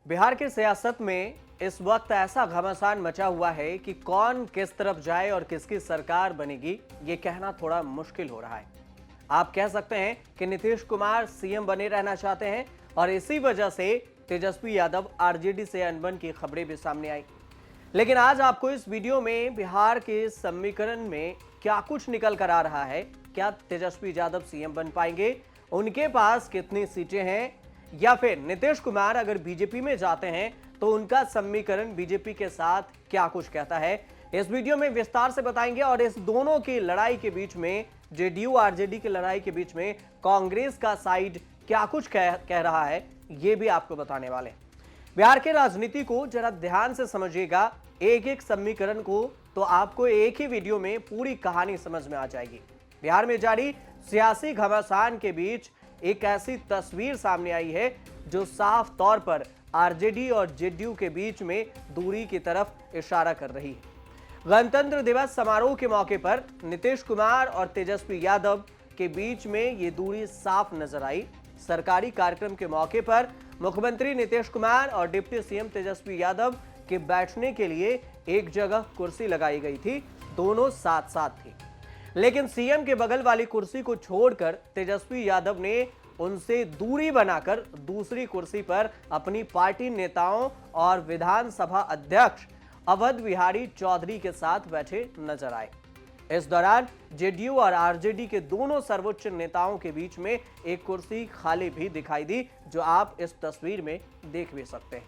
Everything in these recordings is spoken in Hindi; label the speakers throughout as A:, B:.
A: बिहार की सियासत में इस वक्त ऐसा घमासान मचा हुआ है कि कौन किस तरफ जाए और किसकी सरकार बनेगी, ये कहना थोड़ा मुश्किल हो रहा है। आप कह सकते हैं कि नीतीश कुमार सीएम बने रहना चाहते हैं और इसी वजह से तेजस्वी यादव आरजेडी से अनबन की खबरें भी सामने आई। लेकिन आज आपको इस वीडियो में बिहार के समीकरण में क्या कुछ निकल कर आ रहा है, क्या तेजस्वी यादव सीएम बन पाएंगे, उनके पास कितनी सीटें हैं, या फिर नीतीश कुमार अगर बीजेपी में जाते हैं तो उनका समीकरण बीजेपी के साथ क्या कुछ कहता है, इस वीडियो में विस्तार से बताएंगे। और इस दोनों की लड़ाई के बीच में, जेडीयू आरजेडी की लड़ाई के बीच में कांग्रेस का साइड क्या कुछ कह रहा है, यह भी आपको बताने वाले हैं। बिहार के राजनीति को जरा ध्यान से समझिएगा, एक एक समीकरण को, तो आपको एक ही वीडियो में पूरी कहानी समझ में आ जाएगी। बिहार में जारी सियासी घमासान के बीच एक ऐसी तस्वीर सामने आई है जो साफ तौर पर आरजेडी और जेडीयू के बीच में दूरी की तरफ इशारा कर रही है। गणतंत्र दिवस समारोह के मौके पर नीतीश कुमार और तेजस्वी यादव के बीच में ये दूरी साफ नजर आई। सरकारी कार्यक्रम के मौके पर मुख्यमंत्री नीतीश कुमार और डिप्टी सीएम तेजस्वी यादव के बैठने के लिए एक जगह कुर्सी लगाई गई थी, दोनों साथ साथ थी। लेकिन सीएम के बगल वाली कुर्सी को छोड़कर तेजस्वी यादव ने उनसे दूरी बनाकर दूसरी कुर्सी पर अपनी पार्टी नेताओं और विधानसभा अध्यक्ष अवध बिहारी चौधरी के साथ बैठे नजर आए। इस दौरान जेडीयू और आरजेडी के दोनों सर्वोच्च नेताओं के बीच में एक कुर्सी खाली भी दिखाई दी, जो आप इस तस्वीर में देख भी सकते हैं।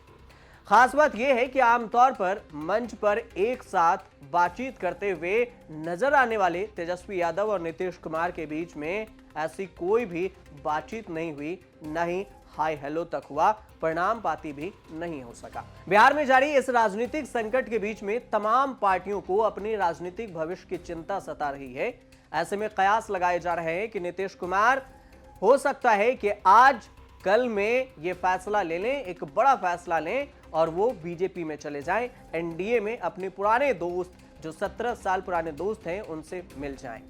A: खास बात यह है कि आमतौर पर मंच पर एक साथ बातचीत करते हुए नजर आने वाले तेजस्वी यादव और नीतीश कुमार के बीच में ऐसी कोई भी बातचीत नहीं हुई, न ही हाय हेलो तक हुआ, परिणाम पाती भी नहीं हो सका। बिहार में जारी इस राजनीतिक संकट के बीच में तमाम पार्टियों को अपने राजनीतिक भविष्य की चिंता सता रही है। ऐसे में कयास लगाए जा रहे हैं कि नीतीश कुमार हो सकता है कि आज कल में ये फैसला ले लें, एक बड़ा फैसला लें और वो बीजेपी में चले जाएं, एनडीए में अपने पुराने दोस्त, जो 17 साल पुराने दोस्त हैं, उनसे मिल जाएं।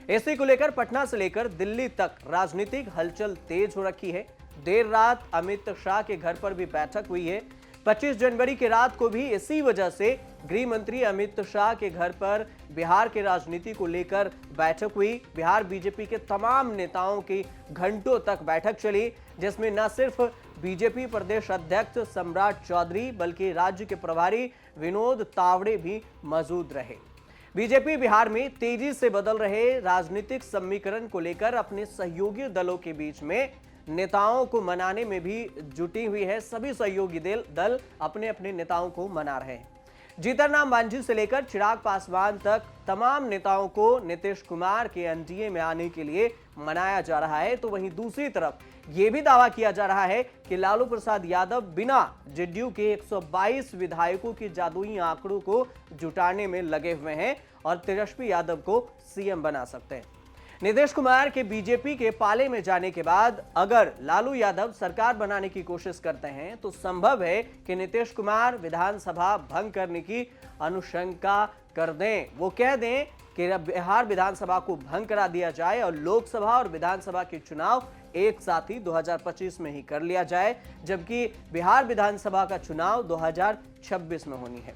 A: इसी को लेकर पटना से लेकर दिल्ली तक राजनीतिक हलचल तेज हो रखी है। देर रात अमित शाह के घर पर भी बैठक हुई है। 25 जनवरी की रात को भी इसी वजह से गृह मंत्री अमित शाह के घर पर बिहार के राजनीति को लेकर बैठक हुई। बिहार बीजेपी के तमाम नेताओं की घंटों तक बैठक चली, जिसमें न सिर्फ बीजेपी प्रदेश अध्यक्ष सम्राट चौधरी बल्कि राज्य के प्रभारी विनोद तावड़े भी मौजूद रहे। बीजेपी बिहार में तेजी से बदल रहे राजनीतिक समीकरण को लेकर अपने सहयोगी दलों के बीच में नेताओं को मनाने में भी जुटी हुई है। सभी सहयोगी दल अपने अपने नेताओं को मना रहे हैं। जीतन राम मांझी से लेकर चिराग पासवान तक तमाम नेताओं को नीतीश कुमार के एनडीए में आने के लिए मनाया जा रहा है। तो वहीं दूसरी तरफ यह भी दावा किया जा रहा है कि लालू प्रसाद यादव बिना जेडीयू के 122 विधायकों के जादुई आंकड़ों को जुटाने में लगे हुए हैं और तेजस्वी यादव को सीएम बना सकते हैं। नीतीश कुमार के बीजेपी के पाले में जाने के बाद अगर लालू यादव सरकार बनाने की कोशिश करते हैं तो संभव है कि नीतीश कुमार विधानसभा भंग करने की अनुशंसा कर दें। वो कह दें कि बिहार विधानसभा को भंग करा दिया जाए और लोकसभा और विधानसभा के चुनाव एक साथ ही 2025 में ही कर लिया जाए, जबकि बिहार विधानसभा का चुनाव 2026 में होनी है।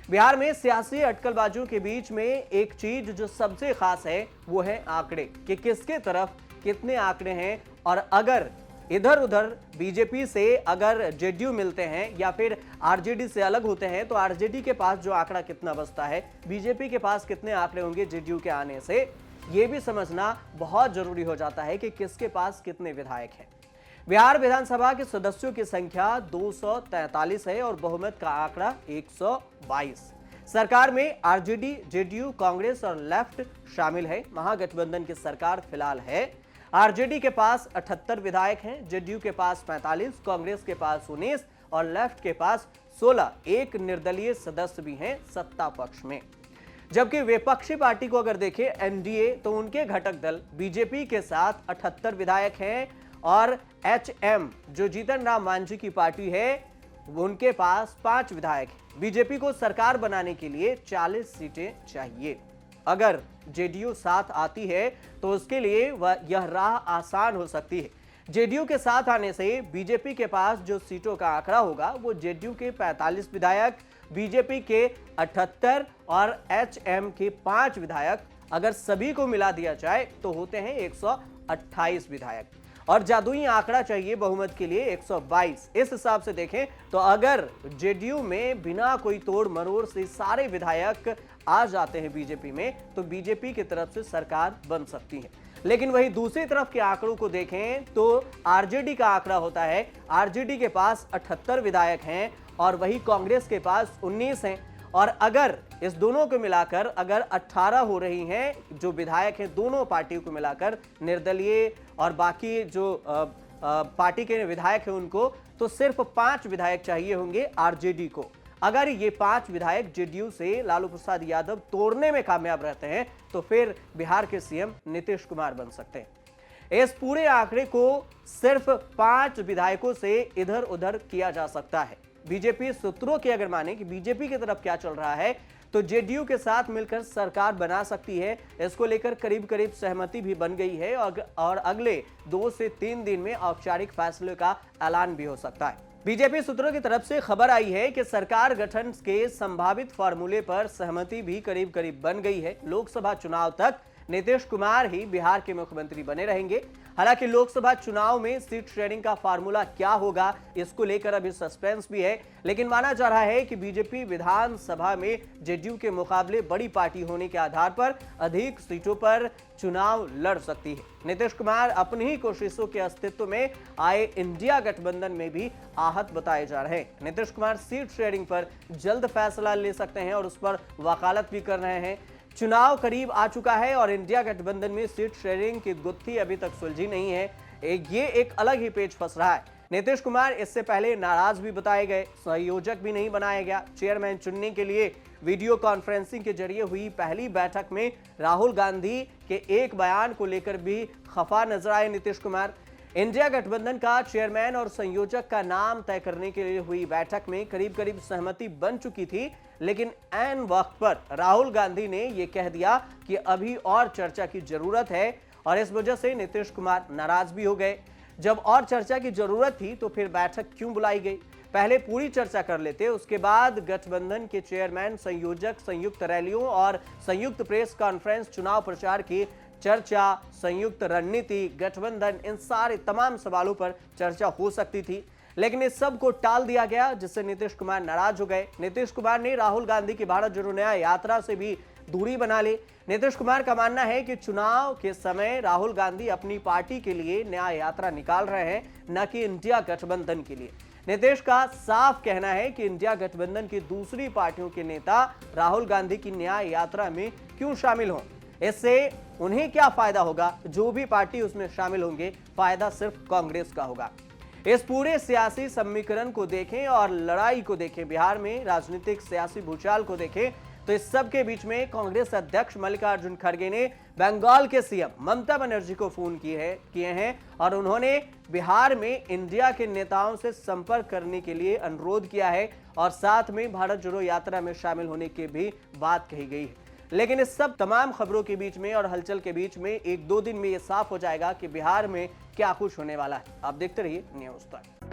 A: बिहार में सियासी अटकलबाजियों के बीच में एक चीज जो सबसे खास है वो है आंकड़े, कि किसके तरफ कितने आंकड़े हैं। और अगर इधर उधर बीजेपी से अगर जेडीयू मिलते हैं या फिर आरजेडी से अलग होते हैं तो आरजेडी के पास जो आंकड़ा कितना बचता है, बीजेपी के पास कितने आंकड़े होंगे जेडीयू के आने से, यह भी समझना बहुत जरूरी हो जाता है कि किसके पास कितने विधायक हैं। बिहार विधानसभा के सदस्यों की संख्या 243 है और बहुमत का आंकड़ा 122। सरकार में आरजेडी, जेडीयू, कांग्रेस और लेफ्ट शामिल है। महागठबंधन की सरकार फिलहाल है। आरजेडी के पास 78 विधायक हैं, जेडीयू के पास 45, कांग्रेस के पास 19 और लेफ्ट के पास 16। एक निर्दलीय सदस्य भी हैं सत्ता पक्ष में। जबकि विपक्षी पार्टी को अगर देखें एनडीए, तो उनके घटक दल बीजेपी के साथ 78 विधायक हैं और एचएम जो जीतन राम मांझी की पार्टी है, उनके पास 5 विधायक हैं। बीजेपी को सरकार बनाने के लिए 40 सीटें चाहिए। अगर जेडीयू साथ आती है तो उसके लिए यह राह आसान हो सकती है। जेडीयू के साथ आने से बीजेपी के पास जो सीटों का आंकड़ा होगा वो जेडीयू के 45 विधायक, बीजेपी के 78 और एचएम के 5 विधायक, अगर सभी को मिला दिया जाए तो होते हैं 128 विधायक। और जादुई आंकड़ा चाहिए बहुमत के लिए 122। इस हिसाब से देखें तो अगर जेडीयू में बिना कोई तोड़ मरोड़ से सारे विधायक आ जाते हैं बीजेपी में, तो बीजेपी की तरफ से सरकार बन सकती है। लेकिन वही दूसरी तरफ के आंकड़ों को देखें तो आरजेडी का आंकड़ा होता है, आरजेडी के पास 78 विधायक हैं और वही कांग्रेस के पास 19 हैं। और अगर इस दोनों को मिलाकर अगर 18 हो रही हैं जो विधायक हैं दोनों पार्टियों को मिलाकर, निर्दलीय और बाकी जो पार्टी के विधायक हैं उनको, तो सिर्फ 5 विधायक चाहिए होंगे आरजेडी को। अगर ये 5 विधायक जेडीयू से लालू प्रसाद यादव तोड़ने में कामयाब रहते हैं तो फिर बिहार के सीएम नीतीश कुमार बन सकते हैं। इस पूरे आंकड़े को सिर्फ 5 विधायकों से इधर उधर किया जा सकता है। बीजेपी सूत्रों की अगर माने कि बीजेपी की तरफ क्या चल रहा है, तो जेडीयू के साथ मिलकर सरकार बना सकती है। इसको लेकर करीब करीब सहमति भी बन गई है और अगले 2 से 3 दिन में औपचारिक फैसले का ऐलान भी हो सकता है। बीजेपी सूत्रों की तरफ से खबर आई है कि सरकार गठन के संभावित फार्मूले पर सहमति भी करीब करीब बन गई है। लोकसभा चुनाव तक नीतीश कुमार ही बिहार के मुख्यमंत्री बने रहेंगे। हालांकि लोकसभा चुनाव में सीट शेयरिंग का फार्मूला क्या होगा इसको लेकर अभी सस्पेंस भी है, लेकिन माना जा रहा है कि बीजेपी विधानसभा में जेडीयू के मुकाबले बड़ी पार्टी होने के आधार पर अधिक सीटों पर चुनाव लड़ सकती है। नीतीश कुमार अपनी ही कोशिशों के अस्तित्व में आए इंडिया गठबंधन में भी आहत बताए जा रहे हैं। नीतीश कुमार सीट शेयरिंग पर जल्द फैसला ले सकते हैं और उस पर वकालत भी कर रहे हैं। चुनाव करीब आ चुका है और इंडिया गठबंधन में सीट शेयरिंग की गुत्थी अभी तक सुलझी नहीं है। ये एक अलग ही पेच फंस रहा है। नीतीश कुमार इससे पहले नाराज भी बताए गए, संयोजक भी नहीं बनाया गया। चेयरमैन चुनने के लिए वीडियो कॉन्फ्रेंसिंग के जरिए हुई पहली बैठक में राहुल गांधी के एक बयान को लेकर भी खफा नजर आए नीतीश कुमार। इंडिया गठबंधन का चेयरमैन और संयोजक का नाम तय करने के लिए हुई बैठक में करीब करीब सहमति बन चुकी थी, लेकिन ऐन वक्त पर राहुल गांधी ने यह कह दिया कि अभी और चर्चा की जरूरत है और इस वजह से नीतीश कुमार नाराज भी हो गए। जब और चर्चा की जरूरत थी तो फिर बैठक क्यों बुलाई गई? पहले पूरी चर्चा कर लेते, उसके बाद गठबंधन के चेयरमैन, संयोजक, संयुक्त रैलियों और संयुक्त प्रेस कॉन्फ्रेंस, चुनाव प्रचार की चर्चा, संयुक्त रणनीति, गठबंधन, इन सारे तमाम सवालों पर चर्चा हो सकती थी। लेकिन इस सब को टाल दिया गया, जिससे नीतीश कुमार नाराज हो गए। नीतीश कुमार ने राहुल गांधी की भारत जोड़ो न्याय यात्रा से भी दूरी बना ली। नीतीश कुमार का मानना है कि चुनाव के समय राहुल गांधी अपनी पार्टी के लिए न्याय यात्रा निकाल रहे हैं, न कि इंडिया गठबंधन के लिए। नीतीश का साफ कहना है कि इंडिया गठबंधन की दूसरी पार्टियों के नेता राहुल गांधी की न्याय यात्रा में क्यों शामिल हों, इससे उन्हें क्या फायदा होगा? जो भी पार्टी उसमें शामिल होंगे, फायदा सिर्फ कांग्रेस का होगा। इस पूरे सियासी समीकरण को देखें और लड़ाई को देखें, बिहार में राजनीतिक सियासी भूचाल को देखें, तो इस सब के बीच में कांग्रेस अध्यक्ष मल्लिकार्जुन खड़गे ने बंगाल के सीएम ममता बनर्जी को फोन किए हैं और उन्होंने बिहार में इंडिया के नेताओं से संपर्क करने के लिए अनुरोध किया है और साथ में भारत जोड़ो यात्रा में शामिल होने की भी बात कही गई है। लेकिन इस सब तमाम खबरों के बीच में और हलचल के बीच में 1-2 दिन में यह साफ हो जाएगा कि बिहार में क्या कुछ होने वाला है। आप देखते रहिए न्यूज़ तक।